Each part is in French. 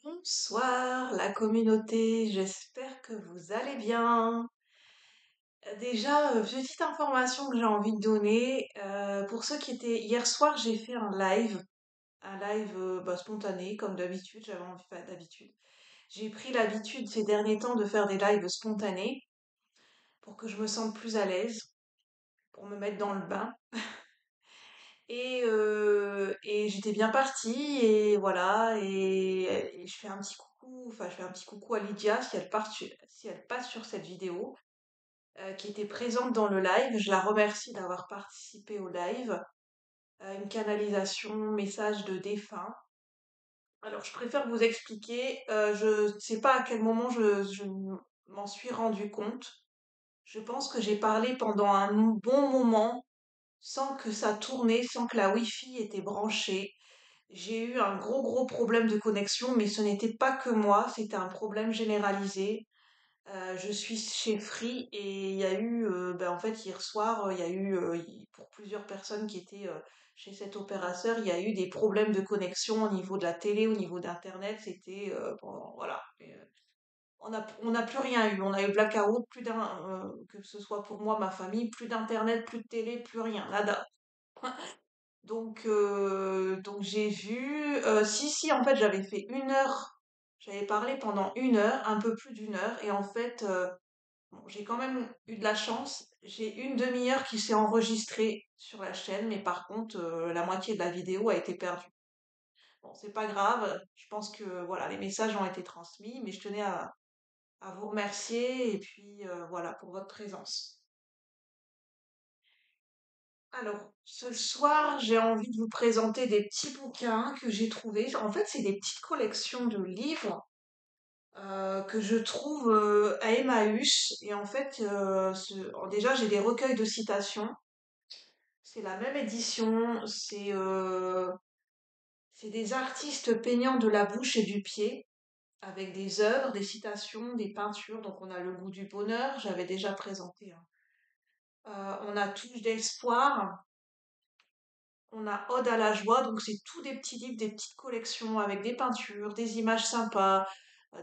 Bonsoir la communauté, j'espère que vous allez bien. Déjà, petite information que j'ai envie de donner. Pour ceux qui étaient... Hier soir, j'ai fait un live spontané, comme d'habitude, j'avais envie, enfin d'habitude. J'ai pris l'habitude ces derniers temps de faire des lives spontanés pour que je me sente plus à l'aise, pour me mettre dans le bain. Et j'étais bien partie, et voilà, et je fais un petit coucou, enfin je fais un petit coucou à Lydia si elle passe sur cette vidéo. Qui était présente dans le live. Je la remercie d'avoir participé au live. Une canalisation, message de défunt. Alors, je préfère vous expliquer. Je ne sais pas à quel moment je m'en suis rendu compte. Je pense que j'ai parlé pendant un bon moment sans que ça tournait, sans que la Wi-Fi était branchée. J'ai eu un gros problème de connexion, mais ce n'était pas que moi, c'était un problème généralisé. Je suis chez Free et il y a eu, en fait, hier soir, il y a eu, pour plusieurs personnes qui étaient chez cet opérateur, il y a eu des problèmes de connexion au niveau de la télé, au niveau d'Internet. C'était, bon, voilà. On n'a plus rien eu. On a eu blackout, que ce soit pour moi, ma famille, plus d'Internet, plus de télé, plus rien, nada. Donc j'ai vu, si, en fait, j'avais fait 1 heure, j'avais parlé pendant 1 heure, un peu plus d'1 heure, et en fait, bon, j'ai quand même eu de la chance. J'ai une demi-heure qui s'est enregistrée sur la chaîne, mais par contre, la moitié de la vidéo a été perdue. Bon, c'est pas grave. Je pense que voilà, les messages ont été transmis, mais je tenais à vous remercier et puis voilà pour votre présence. Alors, ce soir, j'ai envie de vous présenter des petits bouquins que j'ai trouvés. En fait, c'est des petites collections de livres que je trouve à Emmaüs. Et en fait, déjà, j'ai des recueils de citations. C'est la même édition, c'est des artistes peignant de la bouche et du pied, avec des œuvres, des citations, des peintures. Donc on a le goût du bonheur, j'avais déjà présenté, hein. On a Touche d'espoir, on a Ode à la joie, donc c'est tous des petits livres, des petites collections avec des peintures, des images sympas,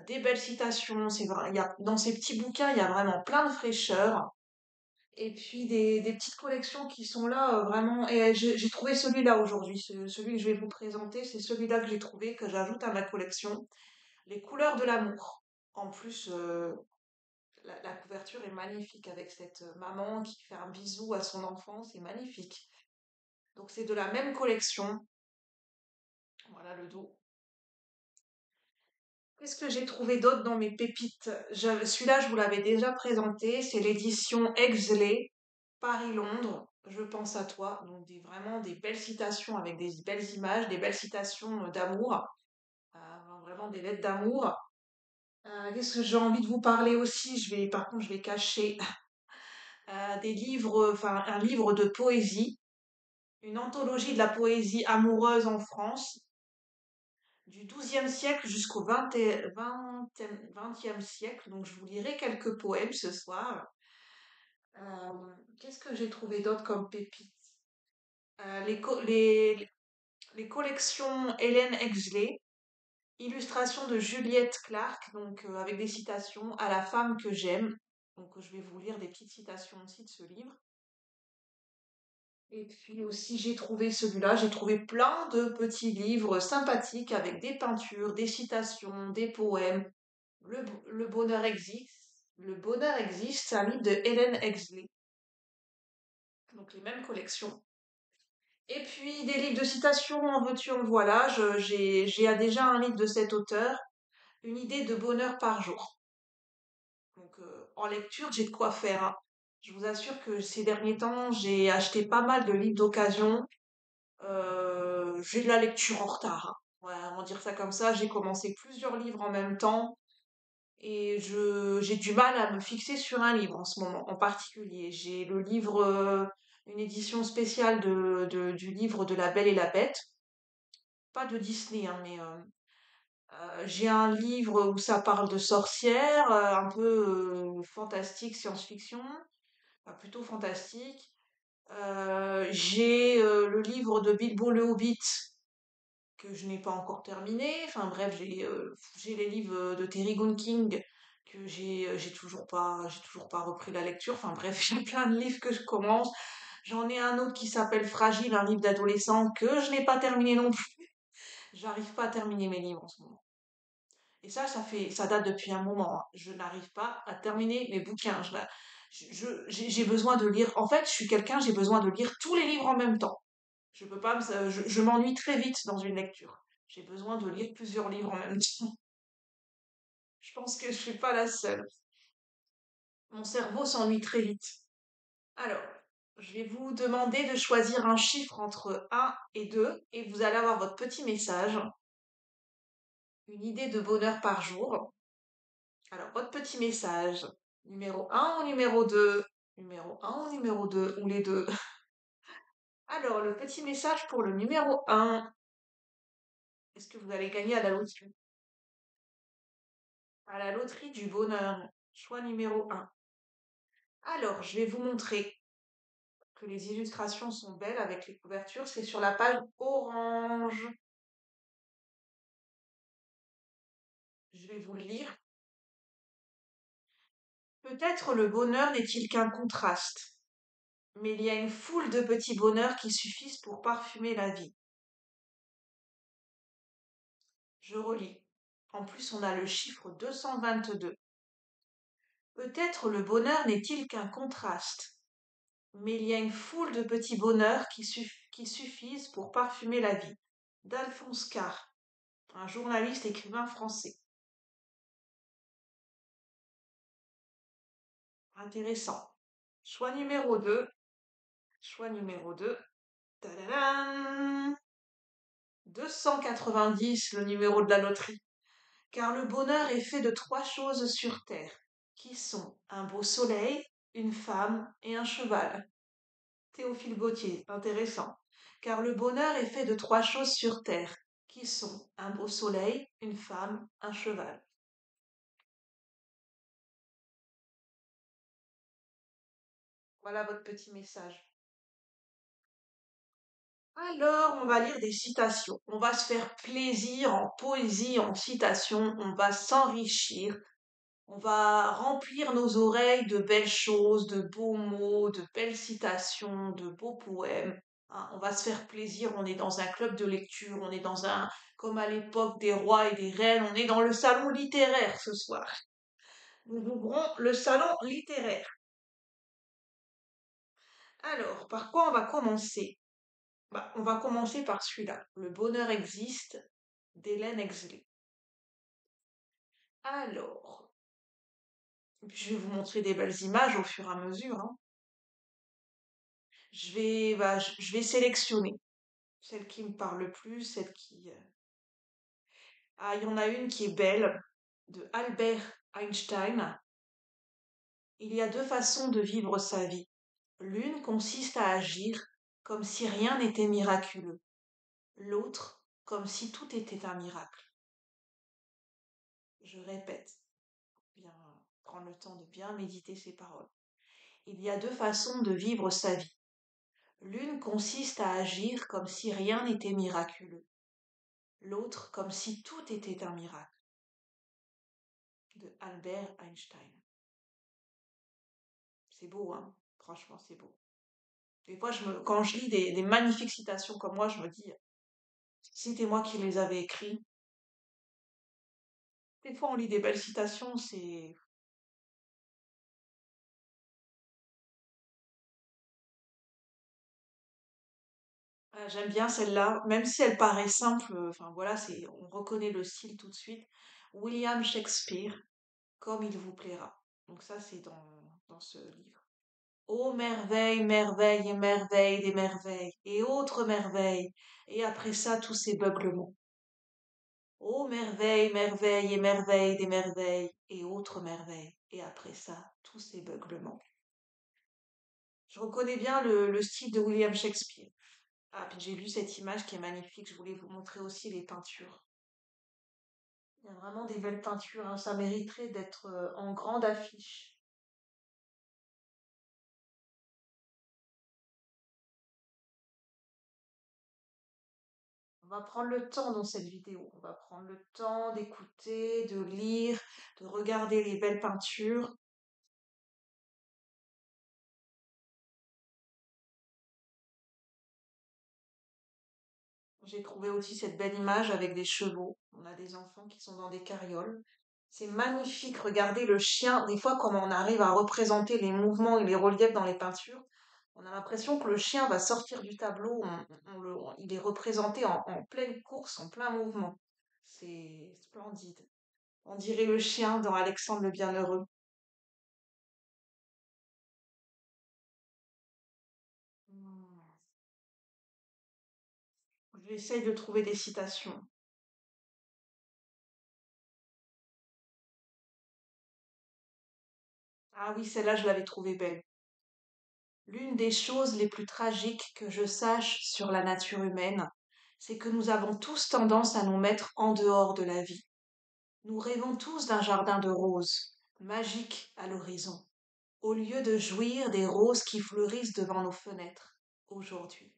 des belles citations. C'est vrai, dans ces petits bouquins, il y a vraiment plein de fraîcheur. Et puis des petites collections qui sont là vraiment. Et j'ai trouvé celui-là aujourd'hui. Celui que je vais vous présenter, c'est celui-là que j'ai trouvé, que j'ajoute à ma collection. Les couleurs de l'amour. En plus, la couverture est magnifique avec cette maman qui fait un bisou à son enfant. C'est magnifique. Donc c'est de la même collection. Voilà le dos. Qu'est-ce que j'ai trouvé d'autre dans mes pépites? Celui-là, je vous l'avais déjà présenté. C'est l'édition Exley, Paris-Londres. Je pense à toi. Donc vraiment des belles citations avec des belles images, des belles citations d'amour. Vraiment des lettres d'amour. Qu'est-ce que j'ai envie de vous parler aussi? Par contre, je vais cacher des livres, enfin un livre de poésie, une anthologie de la poésie amoureuse en France du XIIe siècle jusqu'au XXe siècle. Donc, je vous lirai quelques poèmes ce soir. Qu'est-ce que j'ai trouvé d'autre comme pépites? Euh, les, co- les, les collections Hélène Exley, illustration de Juliette Clark, donc avec des citations à la femme que j'aime. Donc, je vais vous lire des petites citations aussi de ce livre. Et puis aussi, j'ai trouvé celui-là, j'ai trouvé plein de petits livres sympathiques avec des peintures, des citations, des poèmes. Le bonheur existe. Le bonheur existe, c'est un livre de Hélène Exley. Donc les mêmes collections. Et puis des livres de citations, en veux-tu, en voilà. J'ai déjà un livre de cet auteur, Une idée de bonheur par jour. Donc en lecture, j'ai de quoi faire, hein. Je vous assure que ces derniers temps, j'ai acheté pas mal de livres d'occasion. J'ai de la lecture en retard, hein. Ouais, on va dire ça comme ça. J'ai commencé plusieurs livres en même temps. Et j'ai du mal à me fixer sur un livre en ce moment, en particulier. J'ai le livre, une édition spéciale du livre de La Belle et la Bête. Pas de Disney, hein, mais j'ai un livre où ça parle de sorcières, un peu fantastique, science-fiction, enfin, plutôt fantastique. J'ai le livre de Bilbo le Hobbit, que je n'ai pas encore terminé. Enfin bref, j'ai les livres de Terry King que j'ai toujours pas repris la lecture. Enfin bref, j'ai plein de livres que je commence. J'en ai un autre qui s'appelle Fragile, un livre d'adolescent que je n'ai pas terminé non plus. J'arrive pas à terminer mes livres en ce moment. Et ça date depuis un moment, hein. Je n'arrive pas à terminer mes bouquins. J'ai besoin de lire. En fait, je suis quelqu'un, j'ai besoin de lire tous les livres en même temps. Je peux pas, je m'ennuie très vite dans une lecture. J'ai besoin de lire plusieurs livres en même temps. Je pense que je suis pas la seule. Mon cerveau s'ennuie très vite. Alors, je vais vous demander de choisir un chiffre entre 1 et 2 et vous allez avoir votre petit message, une idée de bonheur par jour. Alors, votre petit message, numéro un ou numéro 2, numéro un ou numéro 2 ou les deux. Alors, le petit message pour le numéro un, est-ce que vous allez gagner à la loterie? À la loterie du bonheur, choix numéro un. Alors, je vais vous montrer que les illustrations sont belles avec les couvertures. C'est sur la page orange. Je vais vous le lire. Peut-être le bonheur n'est-il qu'un contraste, mais il y a une foule de petits bonheurs qui suffisent pour parfumer la vie. Je relis. En plus, on a le chiffre 222. Peut-être le bonheur n'est-il qu'un contraste, mais il y a une foule de petits bonheurs qui suffisent pour parfumer la vie. D'Alphonse Karr, un journaliste écrivain français. Intéressant. Choix numéro 2. Choix numéro 2. Tadadam 290, le numéro de la loterie. Car le bonheur est fait de trois choses sur terre, qui sont un beau soleil, une femme et un cheval. Théophile Gautier, intéressant. Car le bonheur est fait de trois choses sur terre, qui sont un beau soleil, une femme, un cheval. Voilà votre petit message. Alors, on va lire des citations. On va se faire plaisir en poésie, en citation. On va s'enrichir. On va remplir nos oreilles de belles choses, de beaux mots, de belles citations, de beaux poèmes. Hein. On va se faire plaisir. On est dans un club de lecture. On est comme à l'époque des rois et des reines, on est dans le salon littéraire ce soir. Nous ouvrons le salon littéraire. Alors, par quoi on va commencer? Bah, on va commencer par celui-là. Le bonheur existe d'Hélène Exley. Alors, je vais vous montrer des belles images au fur et à mesure, hein. Je vais sélectionner celle qui me parle le plus, celle qui... Ah, il y en a une qui est belle, de Albert Einstein. Il y a deux façons de vivre sa vie. L'une consiste à agir comme si rien n'était miraculeux, l'autre comme si tout était un miracle. Je répète, bien prendre le temps de bien méditer ces paroles. Il y a deux façons de vivre sa vie. L'une consiste à agir comme si rien n'était miraculeux, l'autre comme si tout était un miracle. De Albert Einstein. C'est beau, hein? Franchement, c'est beau. Des fois, quand je lis des magnifiques citations comme moi, je me dis, si c'était moi qui les avais écrits. Des fois, on lit des belles citations, c'est... J'aime bien celle-là, même si elle paraît simple, enfin voilà, on reconnaît le style tout de suite. William Shakespeare, comme il vous plaira. Donc ça, c'est dans ce livre. Ô merveille, merveille et merveille des merveilles, et autres merveilles, et après ça, tous ces beuglements. Ô merveille, merveille et merveille des merveilles, et autres merveilles, et après ça, tous ces beuglements. Je reconnais bien le style de William Shakespeare. Ah, puis j'ai vu cette image qui est magnifique, je voulais vous montrer aussi les peintures. Il y a vraiment des belles peintures, hein, ça mériterait d'être en grande affiche. On va prendre le temps dans cette vidéo. On va prendre le temps d'écouter, de lire, de regarder les belles peintures. J'ai trouvé aussi cette belle image avec des chevaux. On a des enfants qui sont dans des carrioles. C'est magnifique. Regardez le chien. Des fois, comment on arrive à représenter les mouvements et les reliefs dans les peintures, on a l'impression que le chien va sortir du tableau. Il est représenté en pleine course, en plein mouvement. C'est splendide. On dirait le chien dans Alexandre le Bienheureux. Hmm. J'essaye de trouver des citations. Ah oui, celle-là, je l'avais trouvée belle. L'une des choses les plus tragiques que je sache sur la nature humaine, c'est que nous avons tous tendance à nous mettre en dehors de la vie. Nous rêvons tous d'un jardin de roses, magique à l'horizon, au lieu de jouir des roses qui fleurissent devant nos fenêtres, aujourd'hui.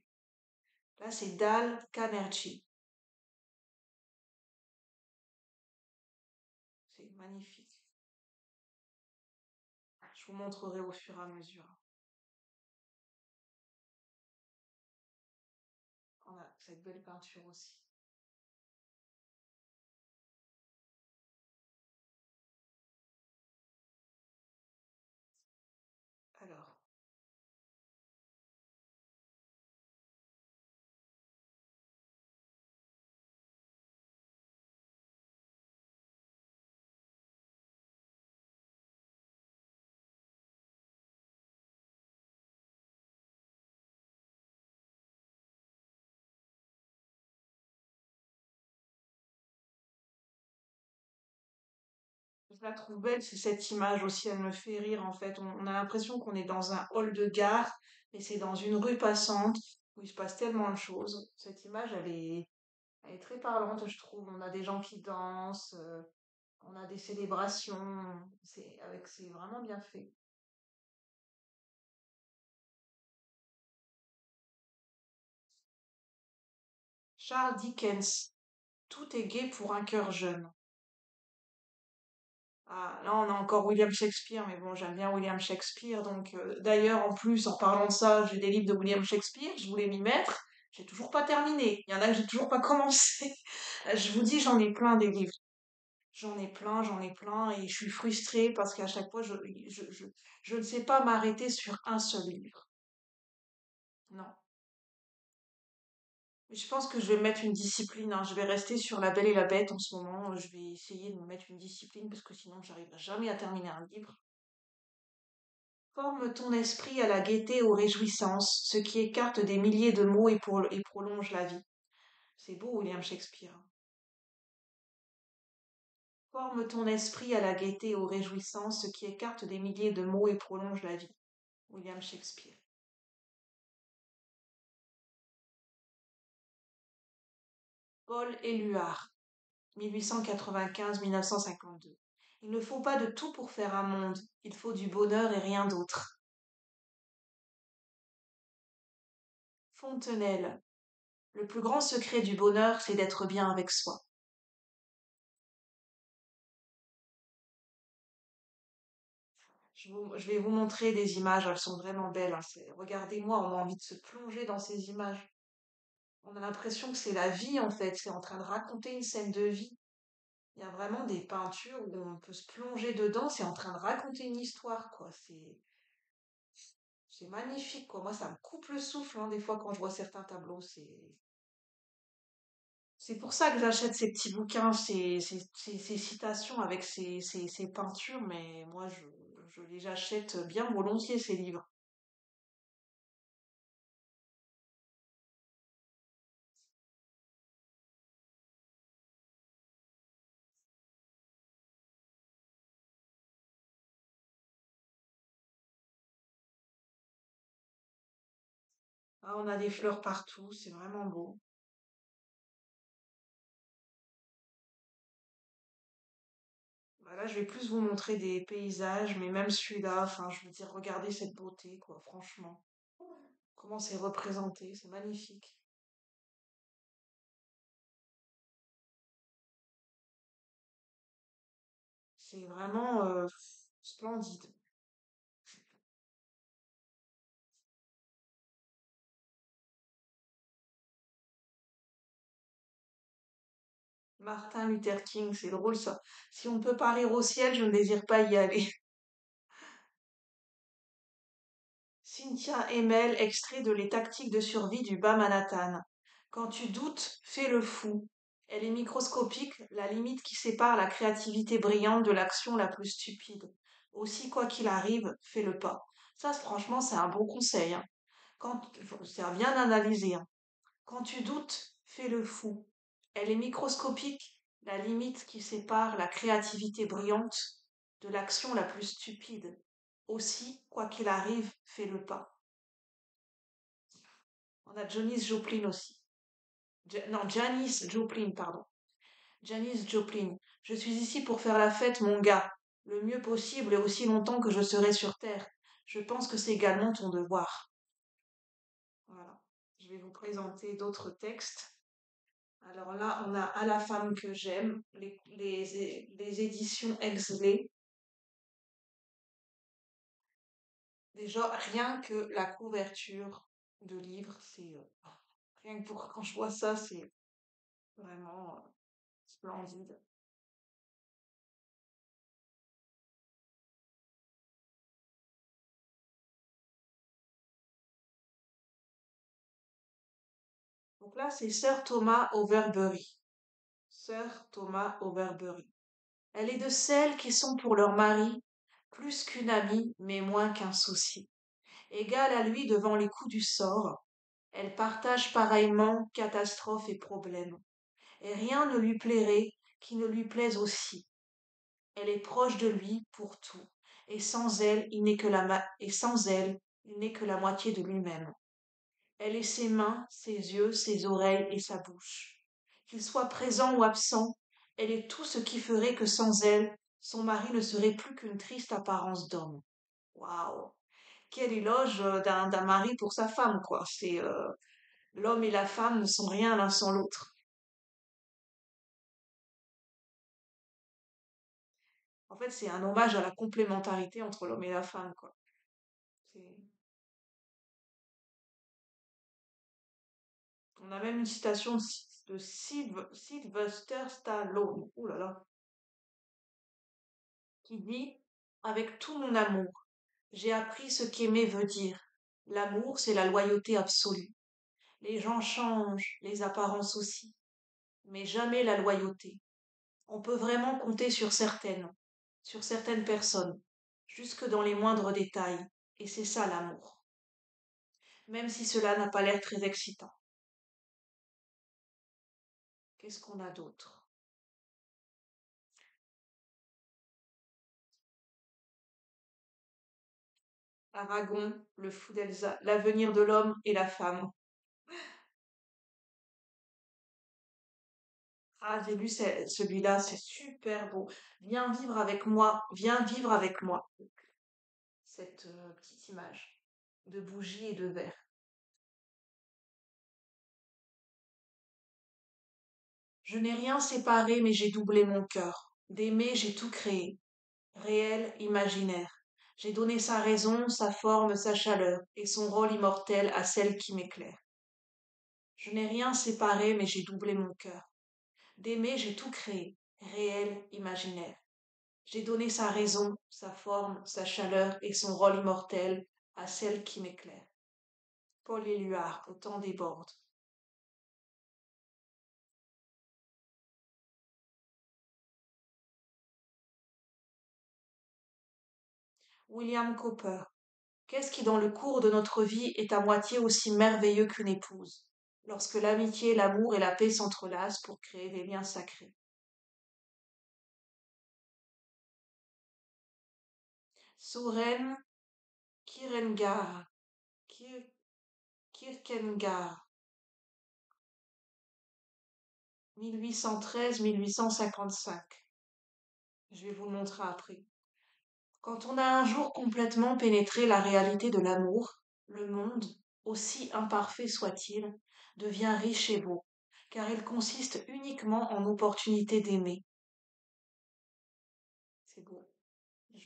Là, c'est Dal Carnegie. C'est magnifique. Je vous montrerai au fur et à mesure. On a cette belle peinture aussi. Alors, je la trouve belle, c'est cette image aussi, elle me fait rire en fait. On a l'impression qu'on est dans un hall de gare, et c'est dans une rue passante où il se passe tellement de choses. Cette image, elle est très parlante, je trouve. On a des gens qui dansent, on a des célébrations, c'est vraiment bien fait. Charles Dickens, tout est gai pour un cœur jeune. Ah, là, on a encore William Shakespeare, mais bon, j'aime bien William Shakespeare. Donc, d'ailleurs, en plus, en parlant de ça, j'ai des livres de William Shakespeare, je voulais m'y mettre. J'ai toujours pas terminé. Il y en a que j'ai toujours pas commencé. Je vous dis, j'en ai plein des livres. J'en ai plein, et je suis frustrée parce qu'à chaque fois, je ne sais pas m'arrêter sur un seul livre. Non. Mais je pense que je vais me mettre une discipline, hein. Je vais rester sur La Belle et la Bête en ce moment. Je vais essayer de me mettre une discipline parce que sinon, j'arriverai jamais à terminer un livre. Forme ton esprit à la gaieté, aux réjouissances, ce qui écarte des milliers de mots et prolonge la vie. C'est beau, William Shakespeare. Forme ton esprit à la gaieté, aux réjouissances, ce qui écarte des milliers de mots et prolonge la vie. William Shakespeare. Paul Éluard, 1895-1952. Il ne faut pas de tout pour faire un monde, il faut du bonheur et rien d'autre. Fontenelle. Le plus grand secret du bonheur, c'est d'être bien avec soi. Je vais vous montrer des images, elles sont vraiment belles, hein. Regardez-moi, on a envie de se plonger dans ces images. On a l'impression que c'est la vie en fait, c'est en train de raconter une scène de vie. Il y a vraiment des peintures où on peut se plonger dedans, c'est en train de raconter une histoire, quoi. C'est magnifique, quoi. Moi, ça me coupe le souffle, hein, des fois quand je vois certains tableaux. C'est pour ça que j'achète ces petits bouquins, ces citations avec ces peintures, mais moi, je les achète bien volontiers, ces livres. Ah, on a des fleurs partout, c'est vraiment beau. Bah là, je vais plus vous montrer des paysages, mais même celui-là, enfin, je veux dire, regardez cette beauté, quoi, franchement. Comment c'est représenté, c'est magnifique. C'est vraiment splendide. Martin Luther King, c'est drôle ça. Si on ne peut pas rire au ciel, je ne désire pas y aller. Cynthia Emel, extrait de Les tactiques de survie du bas Manhattan. Quand tu doutes, fais le fou. Elle est microscopique, la limite qui sépare la créativité brillante de l'action la plus stupide. Aussi, quoi qu'il arrive, fais le pas. Ça, franchement, c'est un bon conseil, hein. Quand, c'est à bien analyser, hein. Quand tu doutes, fais le fou. Elle est microscopique, la limite qui sépare la créativité brillante de l'action la plus stupide. Aussi, quoi qu'il arrive, fais le pas. On a Janis Joplin aussi. Non, Janis Joplin, pardon. Janis Joplin. Je suis ici pour faire la fête, mon gars. Le mieux possible et aussi longtemps que je serai sur Terre. Je pense que c'est également ton devoir. Voilà. Je vais vous présenter d'autres textes. Alors là, on a À la femme que j'aime, les éditions Exley. Déjà, rien que la couverture de livre, c'est rien que pour quand je vois ça, c'est vraiment splendide. Donc là, c'est Sir Thomas Overbury. Sir Thomas Overbury. Elle est de celles qui sont pour leur mari plus qu'une amie, mais moins qu'un souci. Égale à lui devant les coups du sort, elle partage pareillement catastrophes et problèmes. Et rien ne lui plairait qui ne lui plaise aussi. Elle est proche de lui pour tout, et sans elle, il n'est que la moitié de lui-même. Elle est ses mains, ses yeux, ses oreilles et sa bouche. Qu'il soit présent ou absent, elle est tout ce qui ferait que sans elle, son mari ne serait plus qu'une triste apparence d'homme. Waouh! Quel éloge d'un mari pour sa femme, quoi. C'est l'homme et la femme ne sont rien l'un sans l'autre. En fait, c'est un hommage à la complémentarité entre l'homme et la femme, quoi. C'est- On a même une citation de Sylvester Stallone, ouh là là, qui dit avec tout mon amour, j'ai appris ce qu'aimer veut dire. L'amour, c'est la loyauté absolue. Les gens changent, les apparences aussi, mais jamais la loyauté. On peut vraiment compter sur certaines personnes, jusque dans les moindres détails, et c'est ça l'amour, même si cela n'a pas l'air très excitant. Qu'est-ce qu'on a d'autre? Aragon, le fou d'Elsa, l'avenir de l'homme et la femme. Ah, j'ai lu celui-là, c'est super beau. Viens vivre avec moi, viens vivre avec moi. Cette petite image de bougie et de verre. Je n'ai rien séparé, mais j'ai doublé mon cœur. D'aimer, j'ai tout créé, réel, imaginaire. J'ai donné sa raison, sa forme, sa chaleur, et son rôle immortel à celle qui m'éclaire. Je n'ai rien séparé, mais j'ai doublé mon cœur. D'aimer, j'ai tout créé, réel, imaginaire. J'ai donné sa raison, sa forme, sa chaleur et son rôle immortel à celle qui m'éclaire. Paul Éluard, au temps des bordes. William Cowper. Qu'est-ce qui dans le cours de notre vie est à moitié aussi merveilleux qu'une épouse, lorsque l'amitié, l'amour et la paix s'entrelacent pour créer des liens sacrés. Soren Kierkegaard, Kier- Kierkegaard, 1813-1855. Je vais vous le montrer après. Quand on a un jour complètement pénétré la réalité de l'amour, le monde, aussi imparfait soit-il, devient riche et beau, car il consiste uniquement en opportunité d'aimer. C'est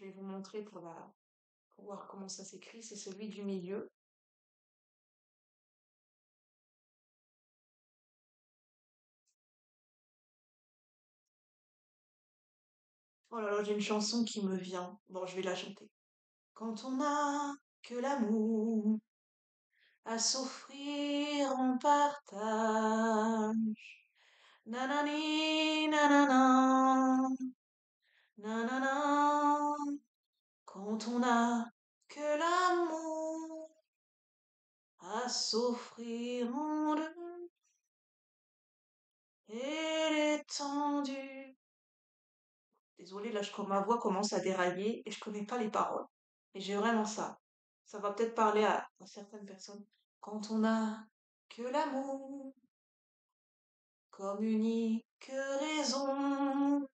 Je vais vous montrer pour voir comment ça s'écrit. C'est celui du milieu. Oh là là, j'ai une chanson qui me vient. Bon, je vais la chanter. Quand on n'a que l'amour à s'offrir en partage. Nanani, nanana, nanana. Quand on n'a que l'amour à s'offrir en deux et l'étendue. Désolée, là, ma voix commence à dérailler et je connais pas les paroles. Mais j'ai vraiment ça. Ça va peut-être parler à certaines personnes. Quand on n'a que l'amour comme unique raison,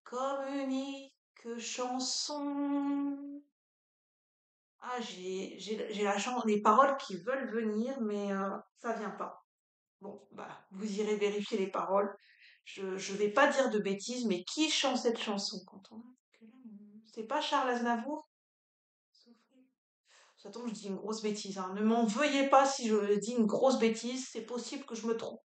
comme unique chanson. Ah, j'ai la chance, les paroles qui veulent venir, mais ça vient pas. Bon, bah, vous irez vérifier les paroles. Je vais pas dire de bêtises, mais qui chante cette chanson quand on a que l'amour. C'est pas Charles Aznavour? Souffrir. Ça tombe, je dis une grosse bêtise, hein. Ne m'en veuillez pas si je dis une grosse bêtise, c'est possible que je me trompe.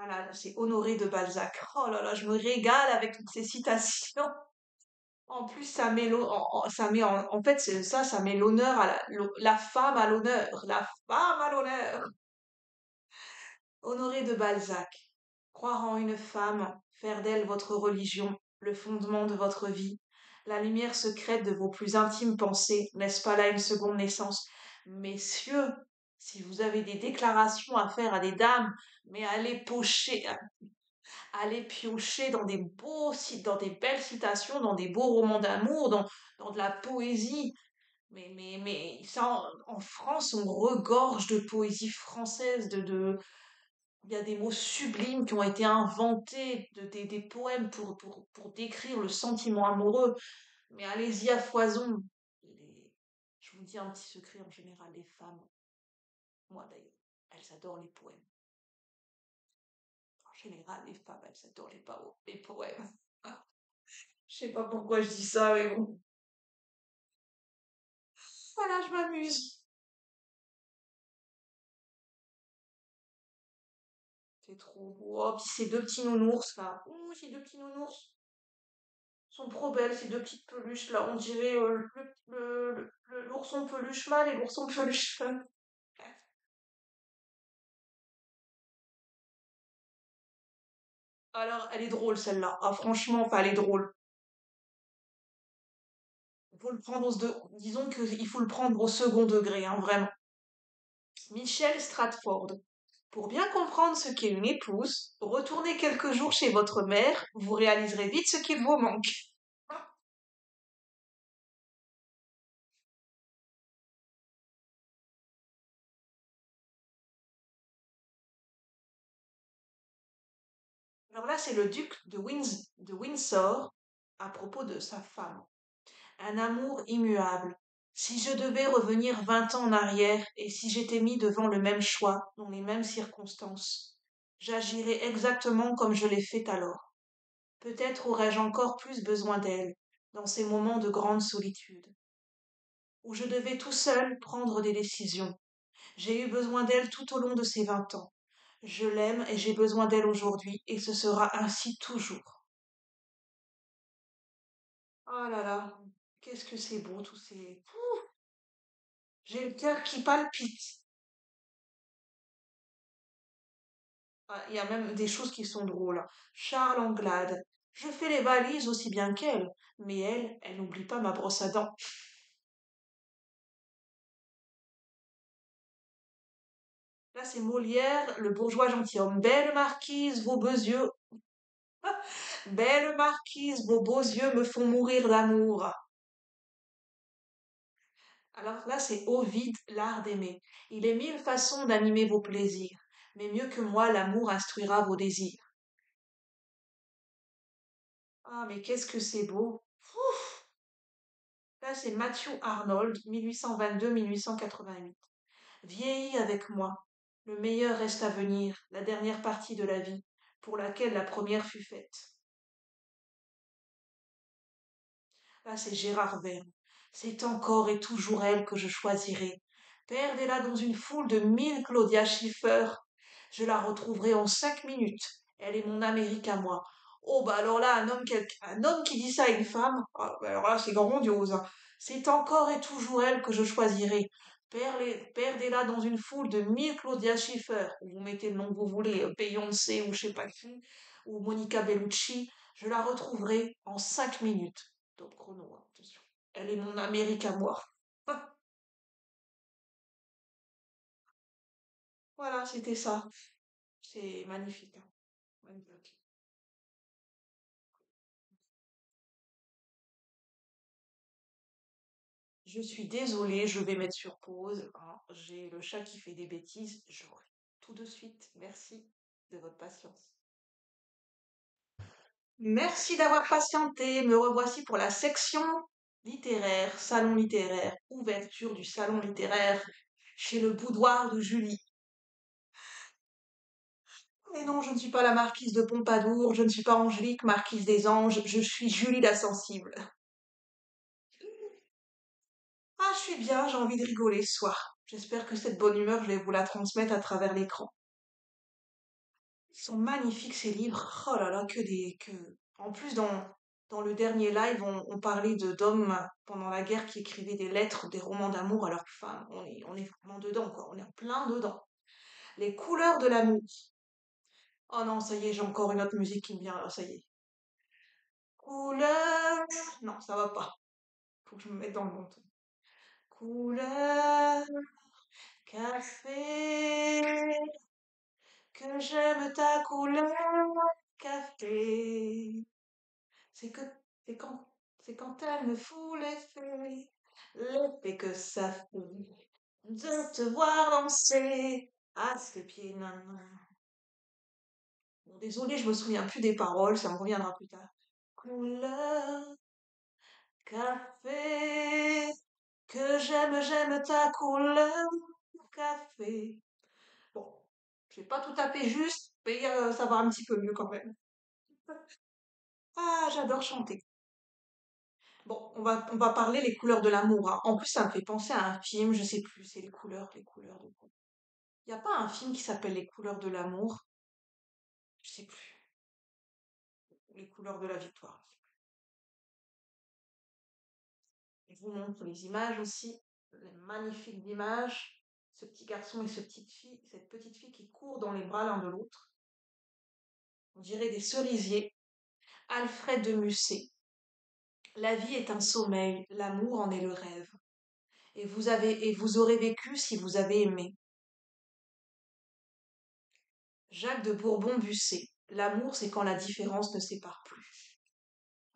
Ah là, c'est Honoré de Balzac. Oh là là, je me régale avec toutes ces citations. En plus, ça met en fait, c'est ça, ça met l'honneur à la femme à l'honneur. La femme à l'honneur. Honoré de Balzac. Croire en une femme, faire d'elle votre religion, le fondement de votre vie, la lumière secrète de vos plus intimes pensées, n'est-ce pas là une seconde naissance? Messieurs, si vous avez des déclarations à faire à des dames, mais allez piocher dans des dans des belles citations, dans des beaux romans d'amour, dans de la poésie. Mais ça, en France, on regorge de poésie française, il y a des mots sublimes qui ont été inventés, des poèmes pour décrire le sentiment amoureux. Mais allez-y à foison. Je vous dis un petit secret en général, les femmes, moi d'ailleurs, elles adorent les poèmes. En général, les femmes, elles adorent les poèmes. Je sais pas pourquoi je dis ça, mais bon. Voilà, je m'amuse. C'est trop beau. Oh, puis ces deux petits nounours là. Ouh, ces deux petits nounours sont trop belles, ces deux petites peluches là. On dirait l'ourson peluche mâle et l'ourson peluche femme. Alors, elle est drôle celle-là. Ah, franchement, enfin, elle est drôle. Il faut le prendre disons qu'il faut le prendre au second degré, hein, vraiment. Michel Stratford. Pour bien comprendre ce qu'est une épouse, retournez quelques jours chez votre mère, vous réaliserez vite ce qu'il vous manque. Alors là, c'est le duc de Windsor à propos de sa femme. Un amour immuable. Si je devais revenir 20 ans en arrière et si j'étais mis devant le même choix, dans les mêmes circonstances, j'agirais exactement comme je l'ai fait alors. Peut-être aurais-je encore plus besoin d'elle, dans ces moments de grande solitude, où je devais tout seul prendre des décisions. J'ai eu besoin d'elle tout au long de ces 20 ans. Je l'aime et j'ai besoin d'elle aujourd'hui, et ce sera ainsi toujours. Oh là là, qu'est-ce que c'est beau tous ces... J'ai le cœur qui palpite. Ah, il y a même des choses qui sont drôles. Charles Anglade. Je fais les valises aussi bien qu'elle, mais elle n'oublie pas ma brosse à dents. Là, c'est Molière, le bourgeois gentilhomme. Belle marquise, vos beaux yeux. Belle marquise, vos beaux yeux me font mourir d'amour. Alors là, c'est Ovide, l'art d'aimer. Il est mille façons d'animer vos plaisirs, mais mieux que moi, l'amour instruira vos désirs. Ah, mais qu'est-ce que c'est beau. Ouf. Là, c'est Matthew Arnold, 1822-1888. Vieillis avec moi. Le meilleur reste à venir, la dernière partie de la vie, pour laquelle la première fut faite. Là, c'est Gérard Verne. C'est encore et toujours elle que je choisirai. Perdez-la dans une foule de mille Claudia Schiffer. Je la retrouverai en 5 minutes. Elle est mon Amérique à moi. Oh, bah alors là, un homme qui dit ça à une femme, ah, bah alors là, c'est grandiose, hein. C'est encore et toujours elle que je choisirai. Perdez-la dans une foule de mille Claudia Schiffer. Vous mettez le nom que vous voulez, Beyoncé ou je sais pas qui, ou Monica Bellucci. Je la retrouverai en 5 minutes. Top chrono, hein, attention. Elle est mon Amérique à moi. Ah, voilà, c'était ça. C'est magnifique, hein. Magnifique. Je suis désolée, je vais mettre sur pause, hein. J'ai le chat qui fait des bêtises. Je reviens tout de suite. Merci de votre patience. Merci d'avoir patienté. Me revoici pour la section littéraire, salon littéraire, ouverture du salon littéraire chez le boudoir de Julie. Mais non, je ne suis pas la marquise de Pompadour, je ne suis pas Angélique, marquise des anges, je suis Julie la sensible. Ah, je suis bien, j'ai envie de rigoler ce soir. J'espère que cette bonne humeur, je vais vous la transmettre à travers l'écran. Ils sont magnifiques ces livres. Oh là là, En plus, dans le dernier live, on parlait d'hommes pendant la guerre qui écrivaient des lettres, des romans d'amour à leurs femmes. On est vraiment dedans, quoi. On est en plein dedans. Les couleurs de l'amour. Oh non, ça y est, j'ai encore une autre musique qui me vient là, ça y est. Couleur. Non, ça va pas. Faut que je me mette dans le bon ton. Couleur, café, que j'aime ta couleur, café. C'est que, c'est quand, c'est quand elle me fout l'effet que ça fait de te voir danser à ses pieds, nan, nan. Bon, désolé, je me souviens plus des paroles, ça me reviendra plus tard. Couleur, café, que j'aime ta couleur, café. Bon, j'ai pas tout à fait juste, mais ça va un petit peu mieux quand même. Ah, j'adore chanter. Bon, on va parler les couleurs de l'amour, hein. En plus, ça me fait penser à un film, je sais plus, c'est les couleurs de quoi. Il n'y a pas un film qui s'appelle Les couleurs de l'amour, je sais plus, les couleurs de la victoire. Je vous montre les images aussi, les magnifiques images. Ce petit garçon et cette petite fille qui courent dans les bras l'un de l'autre. On dirait des cerisiers. Alfred de Musset. La vie est un sommeil, l'amour en est le rêve. Et vous aurez vécu si vous avez aimé. Jacques de Bourbon-Busset. L'amour, c'est quand la différence ne sépare plus.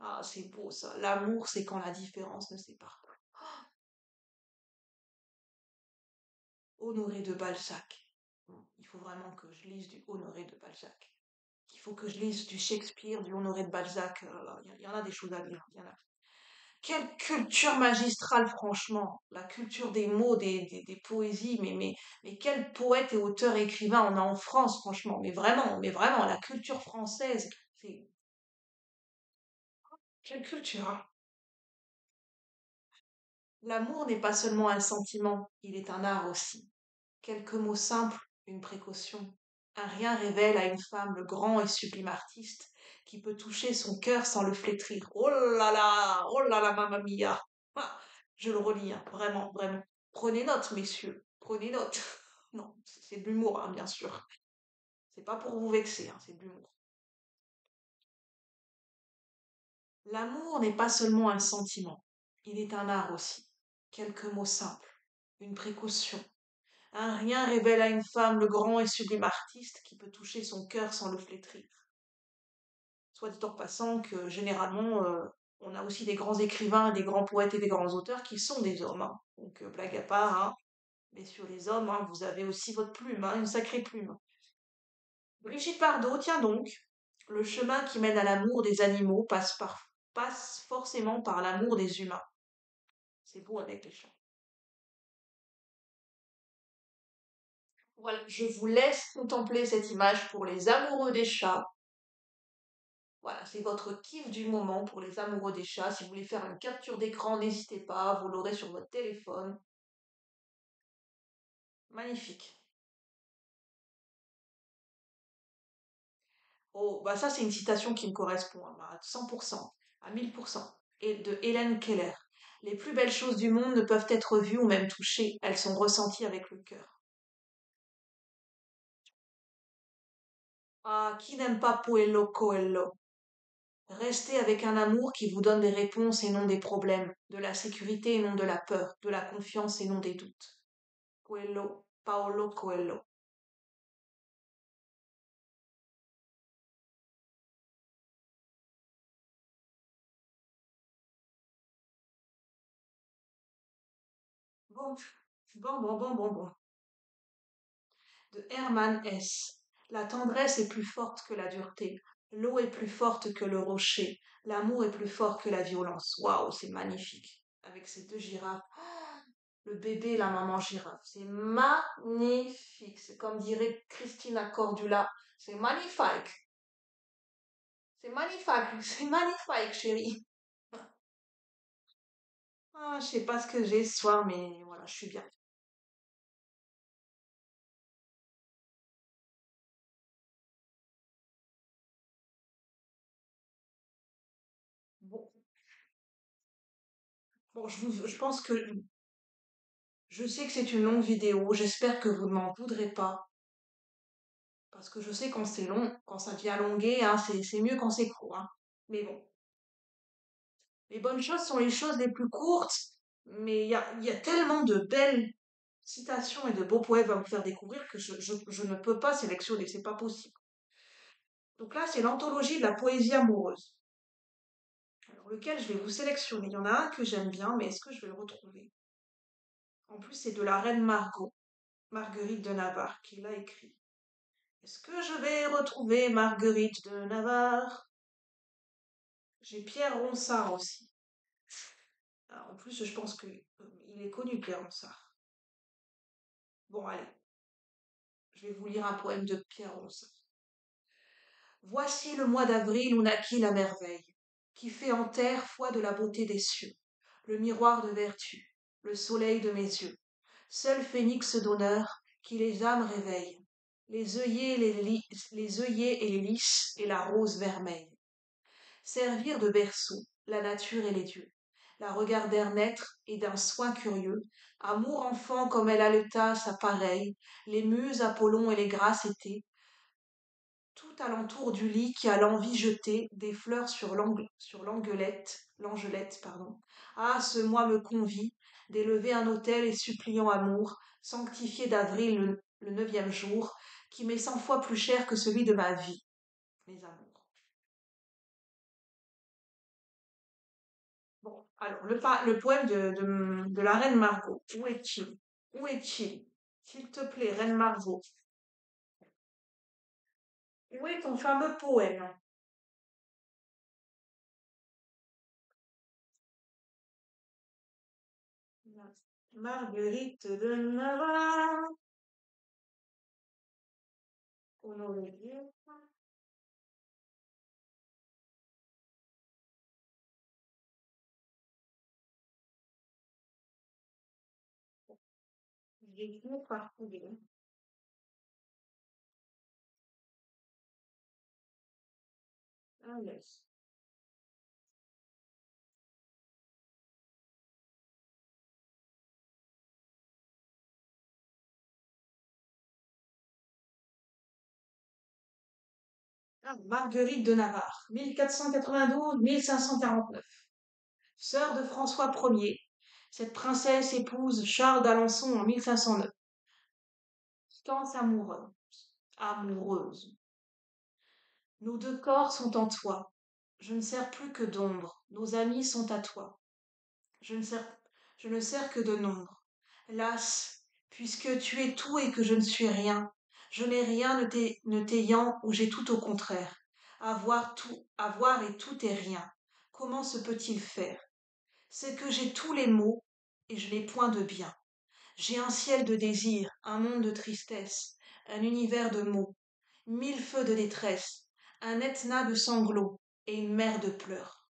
Ah, c'est beau ça. L'amour, c'est quand la différence ne sépare plus. Honoré de Balzac. Il faut vraiment que je lise du Honoré de Balzac. Il faut que je lise du Shakespeare, du Honoré de Balzac. Il y en a des choses à lire. Il y en a. Quelle culture magistrale, franchement. La culture des mots, des poésies. Mais quel poète et auteur et écrivain on a en France, franchement. Mais vraiment, la culture française. C'est quelle culture, hein. L'amour n'est pas seulement un sentiment, il est un art aussi. Quelques mots simples, une précaution. Un rien révèle à une femme le grand et sublime artiste qui peut toucher son cœur sans le flétrir. Oh là là, mamma mia. Ah, je le relis, hein, vraiment, vraiment. Prenez note, messieurs, prenez note. Non, c'est de l'humour, hein, bien sûr. C'est pas pour vous vexer, hein, c'est de l'humour. L'amour n'est pas seulement un sentiment, il est un art aussi. Quelques mots simples, une précaution. Un rien révèle à une femme le grand et sublime artiste qui peut toucher son cœur sans le flétrir. Soit dit en passant que généralement, on a aussi des grands écrivains, des grands poètes et des grands auteurs qui sont des hommes, hein. Donc, blague à part, hein. Messieurs les hommes, hein, vous avez aussi votre plume, hein, une sacrée plume. Brigitte Bardot, tiens donc, le chemin qui mène à l'amour des animaux passe forcément par l'amour des humains. C'est beau avec les chats. Voilà, je vous laisse contempler cette image pour les amoureux des chats. Voilà, c'est votre kiff du moment pour les amoureux des chats. Si vous voulez faire une capture d'écran, n'hésitez pas, vous l'aurez sur votre téléphone. Magnifique. Oh, bah ça, c'est une citation qui me correspond à 100%, à 1000%. Et de Hélène Keller. Les plus belles choses du monde ne peuvent être vues ou même touchées, elles sont ressenties avec le cœur. Ah, qui n'aime pas Puello Coelho? Restez avec un amour qui vous donne des réponses et non des problèmes, de la sécurité et non de la peur, de la confiance et non des doutes. Coelho, Paolo Coelho. Bon, bon. De Hermann Hesse. La tendresse est plus forte que la dureté. L'eau est plus forte que le rocher. L'amour est plus fort que la violence. Waouh, c'est magnifique. Avec ces deux girafes. Le bébé et la maman girafe. C'est magnifique. C'est comme dirait Christina Cordula. C'est magnifique. C'est magnifique. C'est magnifique, chérie. Ah, je sais pas ce que j'ai ce soir, mais voilà, je suis bien. Bon, bon, je pense que je sais que c'est une longue vidéo. J'espère que vous ne m'en voudrez pas. Parce que je sais quand c'est long, quand ça devient longué, hein, c'est mieux quand c'est court, hein. Mais bon, les bonnes choses sont les choses les plus courtes, mais il y a tellement de belles citations et de beaux poèmes à vous faire découvrir que je ne peux pas sélectionner, c'est pas possible. Donc là, c'est l'anthologie de la poésie amoureuse. Alors, lequel je vais vous sélectionner? Il y en a un que j'aime bien, mais est-ce que je vais le retrouver? En plus, c'est de la reine Margot, Marguerite de Navarre, qui l'a écrit. Est-ce que je vais retrouver Marguerite de Navarre? J'ai Pierre Ronsard aussi. Ah, en plus, je pense que il est connu, Pierre Ronsard. Bon, allez, je vais vous lire un poème de Pierre Ronsard. Voici le mois d'avril où naquit la merveille, qui fait en terre foi de la beauté des cieux, le miroir de vertu, le soleil de mes yeux, seul phénix d'honneur qui les âmes réveille, les œillets, les œillets et les lys et la rose vermeille. Servir de berceau la nature et les dieux, la regardèrent naître et d'un soin curieux, amour enfant comme elle allaita sa pareille, les muses Apollon et les grâces étaient, tout alentour du lit qui a l'envie jeté des fleurs sur l'angelette, pardon. Ah, ce mois me convie d'élever un autel et suppliant amour, sanctifié d'avril le neuvième jour, qui m'est 100 fois plus cher que celui de ma vie, mes amours. Bon, alors, le poème de la reine Margot, où est-il? Où est-il? S'il te plaît, reine Margot, où est ton fameux poème? Marguerite de Navarre, honoré Dieu. J'ai fini par trouver. Ah, yes. Ah, Marguerite de Navarre, 1492-1549. Sœur de François Ier, cette princesse épouse Charles d'Alençon en 1509. Stance amoureuse. Nos deux corps sont en toi. Je ne sers plus que d'ombre. Nos amis sont à toi. Je ne sers, je ne sers que de nombre. Las, puisque tu es tout et que je ne suis rien, je n'ai rien ne t'ayant ou j'ai tout au contraire. Avoir et tout est rien. Comment se peut-il faire? C'est que j'ai tous les maux et je n'ai point de bien. J'ai un ciel de désir, un monde de tristesse, un univers de mots, mille feux de détresse, un Etna de sanglots et une mer de pleurs.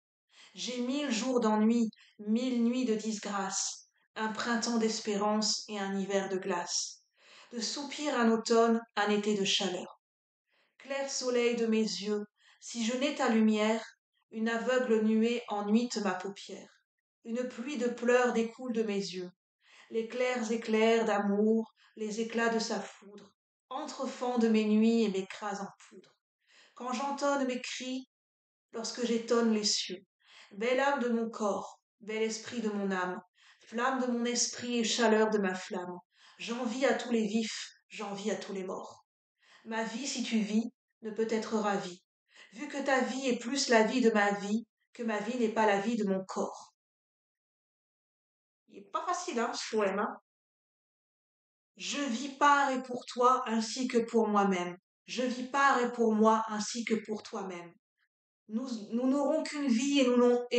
J'ai mille jours d'ennui, mille nuits de disgrâce, un printemps d'espérance et un hiver de glace. De soupir un automne, un été de chaleur. Clair soleil de mes yeux, si je n'ai ta lumière, une aveugle nuée ennuite ma paupière. Une pluie de pleurs découle de mes yeux. Les clairs éclairs d'amour, les éclats de sa foudre, entrefendent mes nuits et m'écrasent en poudre. Quand j'entonne mes cris, lorsque j'étonne les cieux, belle âme de mon corps, bel esprit de mon âme, flamme de mon esprit et chaleur de ma flamme, j'envie à tous les vifs, j'envie à tous les morts. Ma vie, si tu vis, ne peut être ravie, vu que ta vie est plus la vie de ma vie, que ma vie n'est pas la vie de mon corps. Il est pas facile, hein, ce poème, hein. Je vis par et pour toi ainsi que pour moi-même. Je vis par et pour moi ainsi que pour toi-même. Nous n'aurons qu'une vie et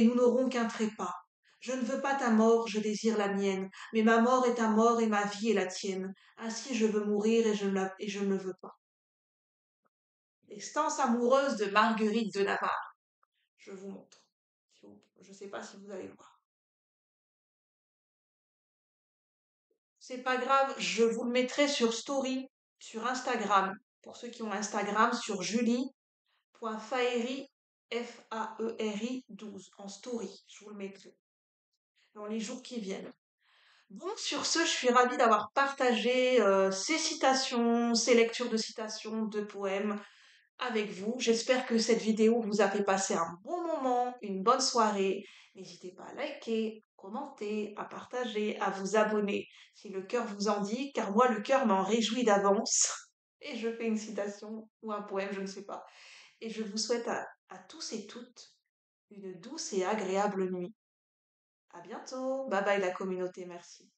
nous n'aurons qu'un trépas. Je ne veux pas ta mort, je désire la mienne, mais ma mort est ta mort et ma vie est la tienne. Ainsi je veux mourir et je ne le veux pas. Les stances amoureuses de Marguerite de Navarre. Je vous montre. Je ne sais pas si vous allez voir. C'est pas grave, je vous le mettrai sur Story, sur Instagram. Pour ceux qui ont Instagram, sur Julie.faeri, Faeri 12, en story. Je vous le mettrai dans les jours qui viennent. Bon, sur ce, je suis ravie d'avoir partagé ces citations, ces lectures de citations, de poèmes avec vous. J'espère que cette vidéo vous a fait passer un bon moment, une bonne soirée. N'hésitez pas à liker, commenter, à partager, à vous abonner si le cœur vous en dit, car moi le cœur m'en réjouit d'avance. Et je fais une citation ou un poème, je ne sais pas. Et je vous souhaite à tous et toutes une douce et agréable nuit. À bientôt. Bye bye la communauté, merci.